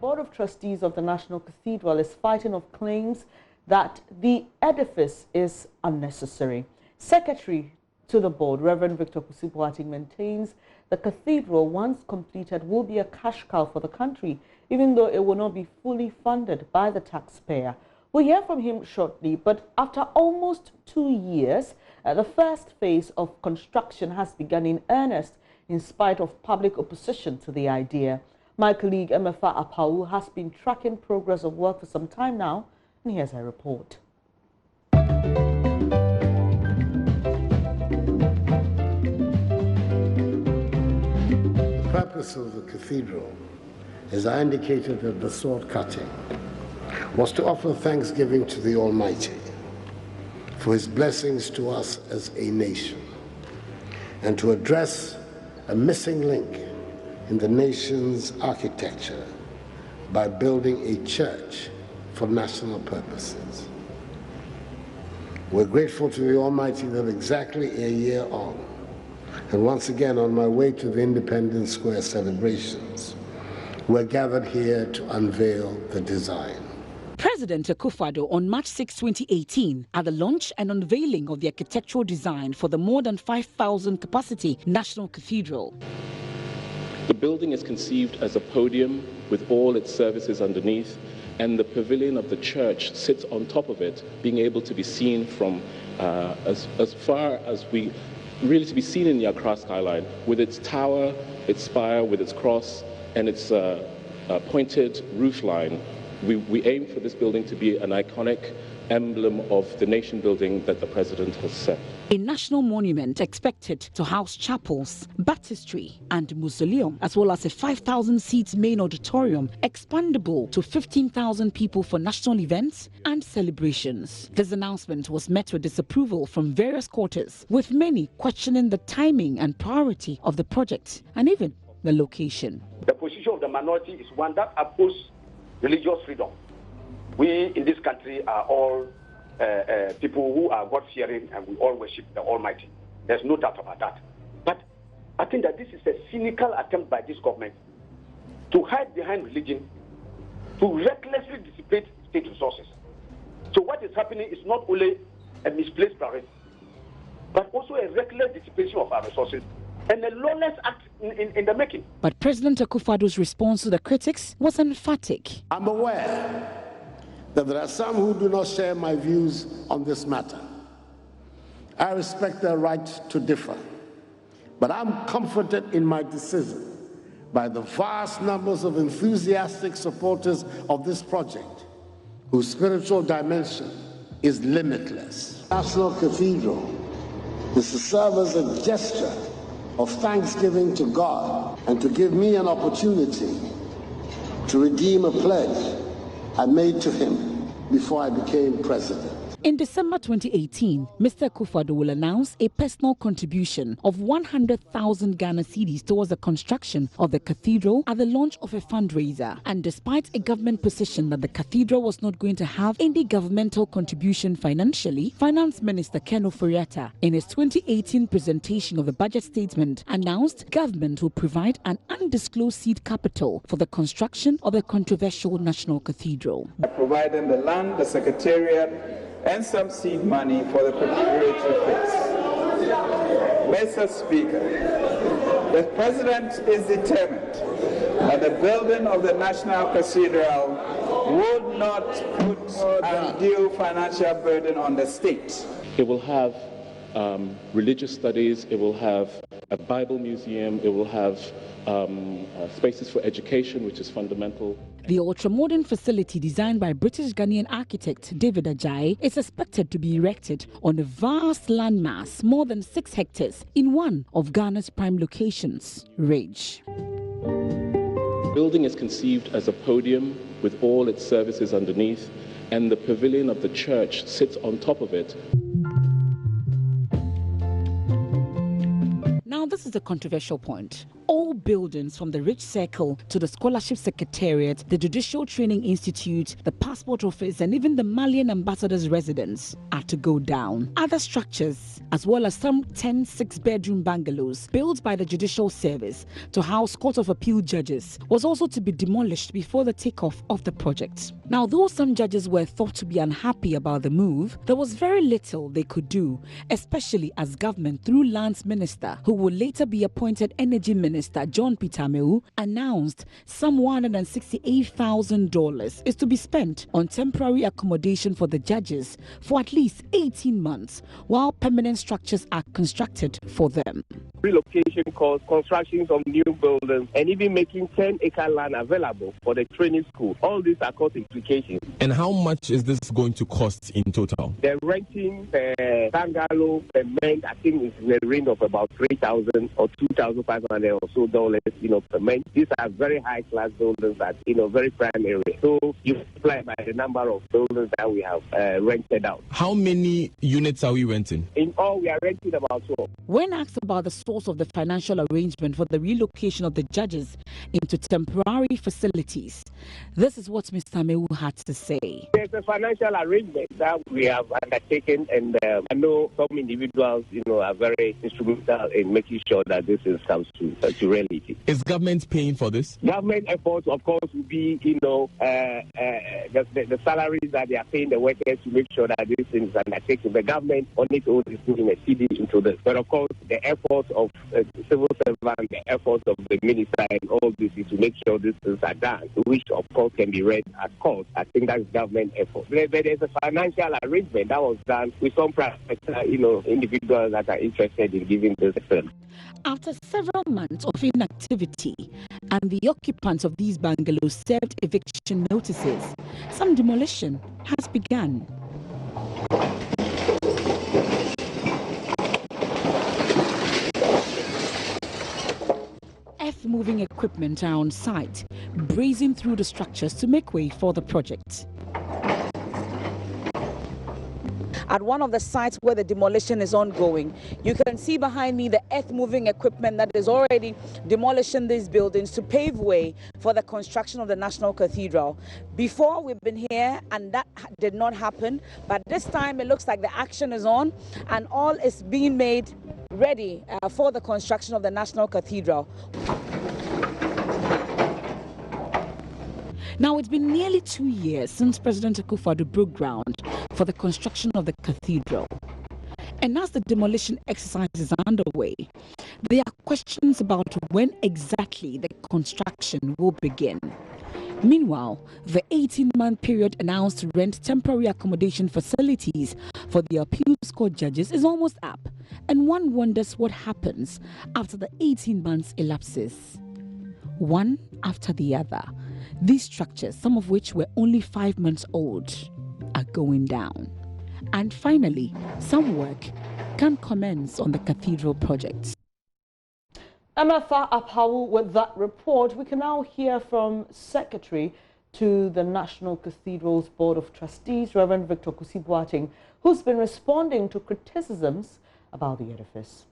Board of Trustees of the National Cathedral is fighting off claims that the edifice is unnecessary. Secretary to the board, Reverend Victor Kusipoating, maintains the cathedral, once completed, will be a cash cow for the country, even though it will not be fully funded by the taxpayer. We'll hear from him shortly, but after almost 2 years, the first phase of construction has begun in earnest in spite of public opposition to the idea. My colleague Emefa Apau has been tracking progress of work for some time now, and here's her report. The purpose of the cathedral, as I indicated at the sword cutting, was to offer thanksgiving to the Almighty for his blessings to us as a nation, and to address a missing link in the nation's architecture by building a church for national purposes. We're grateful to the Almighty that exactly a year on, and once again on my way to the Independence Square celebrations, we're gathered here to unveil the design. President Akufo-Addo on March 6, 2018, at the launch and unveiling of the architectural design for the more than 5,000 capacity National Cathedral. The building is conceived as a podium with all its services underneath, and the pavilion of the church sits on top of it, being able to be seen from as far as we really to be seen in the Accra skyline, with its tower, its spire, with its cross, and its pointed roof line. We aim for this building to be an iconic emblem of the nation building that the president has set. A national monument expected to house chapels, baptistry and mausoleum, as well as a 5,000 seats main auditorium, expandable to 15,000 people for national events and celebrations. This announcement was met with disapproval from various quarters, with many questioning the timing and priority of the project and even the location. The position of the minority is one that opposes religious freedom. We in this country are all people who are God-fearing, and we all worship the Almighty. There's no doubt about that. But I think that this is a cynical attempt by this government to hide behind religion, to recklessly dissipate state resources. So what is happening is not only a misplaced priority, but also a reckless dissipation of our resources and a lawless act in the making. But President Akufo-Addo's response to the critics was emphatic. I'm aware that there are some who do not share my views on this matter. I respect their right to differ, but I'm comforted in my decision by the vast numbers of enthusiastic supporters of this project, whose spiritual dimension is limitless. National Cathedral is to serve as a gesture of thanksgiving to God and to give me an opportunity to redeem a pledge I made to him before I became president. In December 2018, Mr. Akufo-Addo will announce a personal contribution of 100,000 Ghana cedis towards the construction of the cathedral at the launch of a fundraiser. And despite a government position that the cathedral was not going to have any governmental contribution financially, Finance Minister Ken Ofori-Atta, in his 2018 presentation of the budget statement, announced government will provide an undisclosed seed capital for the construction of the controversial National Cathedral. Providing the land, the secretariat, and some seed money for the preparatory phase. Mr. Speaker, the President is determined that the building of the National Cathedral would not put undue financial burden on the state. It will have religious studies, it will have a Bible museum, it will have spaces for education, which is fundamental. The ultra-modern facility, designed by British-Ghanaian architect David Ajayi, is expected to be erected on a vast landmass, more than 6 hectares, in one of Ghana's prime locations, Ridge. The building is conceived as a podium with all its services underneath, and the pavilion of the church sits on top of it. Now, this is a controversial point. All buildings from the Rich Circle to the Scholarship Secretariat, the Judicial Training Institute, the Passport Office, and even the Malian ambassador's residence are to go down. Other structures, as well as some 10 six-bedroom bungalows built by the Judicial Service to house Court of Appeal judges, was also to be demolished before the takeoff of the project. Now, though some judges were thought to be unhappy about the move, there was very little they could do, especially as government through Lands Minister, who would later be appointed Energy Minister John Peter Amewu, announced some $168,000 is to be spent on temporary accommodation for the judges for at least 18 months, while permanent structures are constructed for them. Relocation costs, construction of new buildings, and even making 10-acre land available for the training school. All these are cost implications. And how much is this going to cost in total? The renting per bungalow per month, I think, is in the range of about $3,000 or $2,500 or so dollars, per month. These are very high-class buildings that, very prime area. So you multiply by the number of buildings that we have rented out. How many units are we renting? In all, we are renting about 12. When asked about the source of the financial arrangement for the relocation of the judges into temporary facilities, this is what Mr. Amewu had to say. There's a financial arrangement that we have undertaken, and I know some individuals, are very instrumental in making sure that this comes to reality. Is government paying for this? Government efforts, of course, will be, the salaries that they are paying the workers to make sure that this thing is undertaken. The government on its own is putting a CD into this. But of course, the efforts of civil servants, the efforts of the minister, and all this is to make sure these things are done, which of course can be read as cost. I think that's government effort. But there's a financial arrangement that was done with some private, individuals that are interested in giving this firm. After several months of inactivity and the occupants of these bungalows served eviction notices, some demolition has begun. Earth-moving equipment are on site, brazing through the structures to make way for the project. At one of the sites where the demolition is ongoing, you can see behind me the earth-moving equipment that is already demolishing these buildings to pave way for the construction of the National Cathedral. Before, we've been here and that did not happen, but this time it looks like the action is on and all is being made ready for the construction of the National Cathedral. Now, it's been nearly 2 years since President Akufo-Addo broke ground for the construction of the cathedral. And as the demolition exercise is underway, there are questions about when exactly the construction will begin. Meanwhile, the 18-month period announced to rent temporary accommodation facilities for the appeals court judges is almost up, and one wonders what happens after the 18 months elapses. One after the other, these structures, some of which were only 5 months old, are going down. And finally, some work can commence on the cathedral project. Amatha Apawu with that report. We can now hear from Secretary to the National Cathedral's Board of Trustees, Reverend Victor Kusi-Boateng, who's been responding to criticisms about the edifice.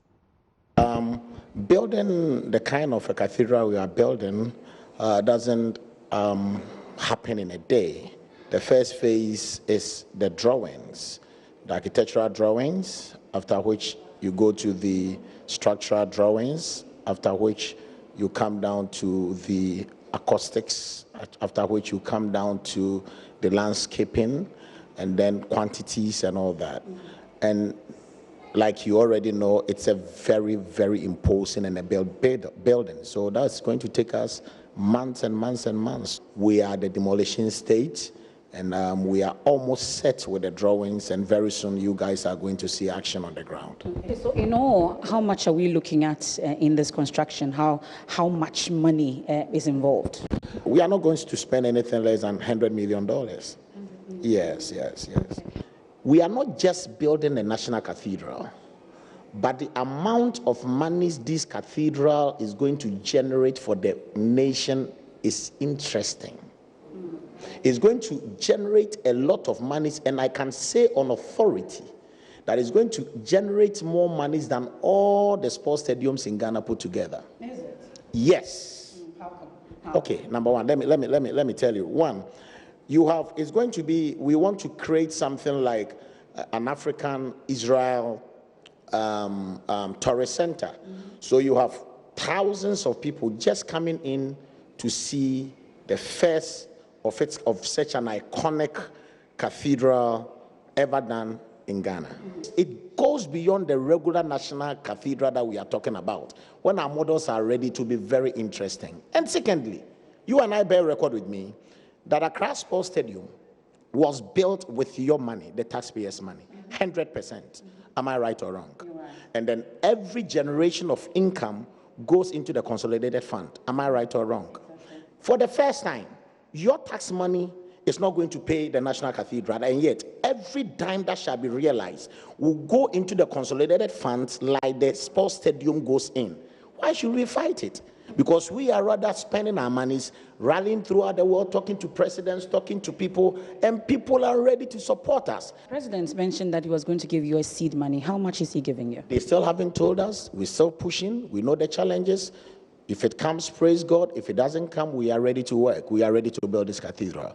Building the kind of a cathedral we are building doesn't happen in a day. The first phase is the drawings, the architectural drawings, after which you go to the structural drawings, after which you come down to the acoustics, after which you come down to the landscaping, and then quantities and all that. And like you already know, it's a very, very imposing and a building. So that's going to take us months and months and months. We are at the demolition stage, and we are almost set with the drawings, and very soon you guys are going to see action on the ground. Okay, so in all, how much are we looking at in this construction? How much money is involved? We are not going to spend anything less than $100 million. Yes. Okay. We are not just building a national cathedral, but the amount of monies this cathedral is going to generate for the nation is interesting. It's going to generate a lot of monies, and I can say on authority that it's going to generate more monies than all the sports stadiums in Ghana put together. Is it? Yes. How come? Okay, number one, let me tell you. One, it's going to be, we want to create something like an African Israel tourist center. So you have thousands of people just coming in to see the first of such an iconic cathedral ever done in Ghana. It goes beyond the regular national cathedral that we are talking about, when our models are ready to be very interesting. And secondly, you and I bear record with me that Accra Sports Stadium was built with your money, the taxpayers' money, 100%. Am I right or wrong? Right. And then every generation of income goes into the consolidated fund. Am I right or wrong? Okay. For the first time, your tax money is not going to pay the National Cathedral, and yet every dime that shall be realized will go into the consolidated funds like the sports stadium goes in. Why should we fight it? Because we are rather spending our monies, rallying throughout the world, talking to presidents, talking to people, and people are ready to support us. The president mentioned that he was going to give you a seed money. How much is he giving you? They still haven't told us. We're still pushing. We know the challenges. If it comes, praise God. If it doesn't come, we are ready to work. We are ready to build this cathedral.